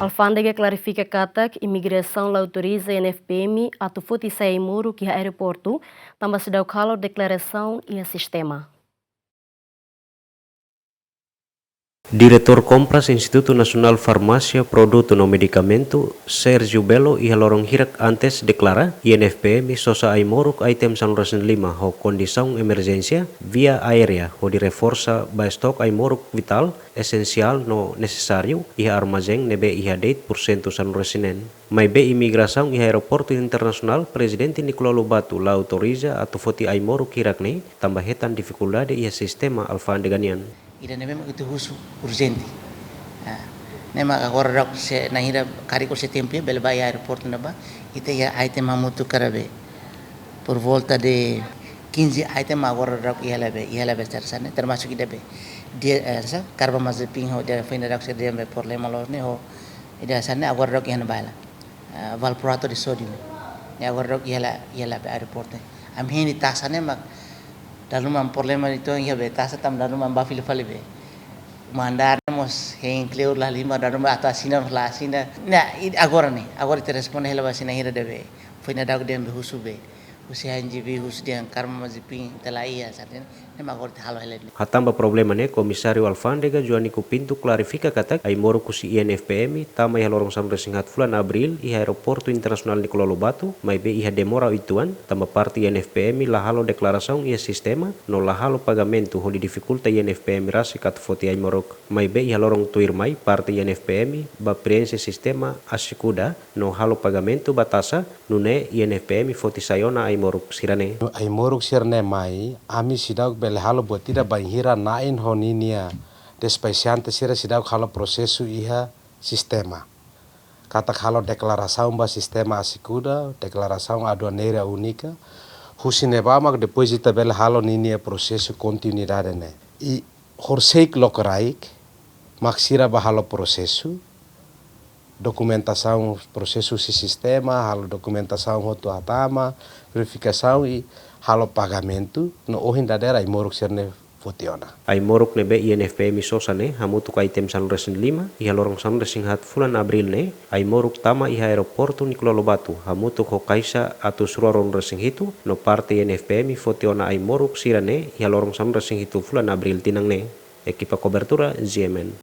Alfândega clarifica que imigração autoriza NFPM a tufuti sai muro que aeroporto, também se dá o calor declaração e a sistema. Diretor Compras Instituto Nasional Farmácia Produto no Medicamento, Sergio Belo e lorong hirak antes declara INFPM sosa aimoruk item 105 ho condição emergência via aérea ho di reforça ba stok aimoruk vital essencial no necessário e armazém nebe iha date por cento sanresinen. Mai be imigração e aeroporto internacional Presidente Nicolau Lobato la autoriza a tufoti aimoruk hirak ne tambah hetan dificuldade e sistema alfandeganian. Ida nebe itu husu urgente. Nema agora rak se nahira kariko se tempo bel vai aeroporto naba ite ya item hamutu karabe por volta de 15 item agora rak ia lebe tersane termasuk ida be dia sa karba mazepin ho dia fina rak se dia be problema los ne ho ida sana agora rak ia bala valproato de sodium ne agora rak ia be aeroporto am heni tasane mak dalam problema itu yang betasa tam dalam bafil falibe mandar mos yang clear lah lima dalam atau sinar lah sinar nah agora te responde hela basina hira debe foi na dag dem husube usi hanjibi hus dia karma mazipin telai ya saten nem agora te halo hela hatamba problema ne komisario Alfândega Joanico Pinto clarifica katak ai moro kusi INFPM tama ya lorong sampai singat bulan Abril i aeroporto internasional Nicolau Lobato mai be iha demora ituan tamba parte INFPM la halo declaração e sistema no la halo pagamento ho di dificulta INFPM rasi kat foti ai morok mai be iha lorong tuir mai parte INFPM ba prense sistema asikuda no halo pagamento batasa nune INFPM foti sayona ai morok sirane ai morok sirane mai ami sidak bel halo buat tidak banhira nain honinia despeciante sira sidak halo prosesu iha sistema kata halo declaração ba sistema asikuda declaração aduaneira única husine bamak deposita bel halo ninia prosesu continuidade ne i horseik lokaraik maksira ba halo prosesu documentação processo si sistema halo documentação hotu atama verificação e halo pagamento no ohin dadera imoruk serne fotiona ai moruk nebe INFPM sosane hamutu ka item 105 iha lorong 105 bulan Abril ne ai moruk tama iha aeroporto Nicolau Lobato hamutu ko kaisa atau suroron resing hitu no parte INFPM fotiona ai moruk sirane iha lorong 105 bulan Abril tinang ne ekipa kobertura GMN.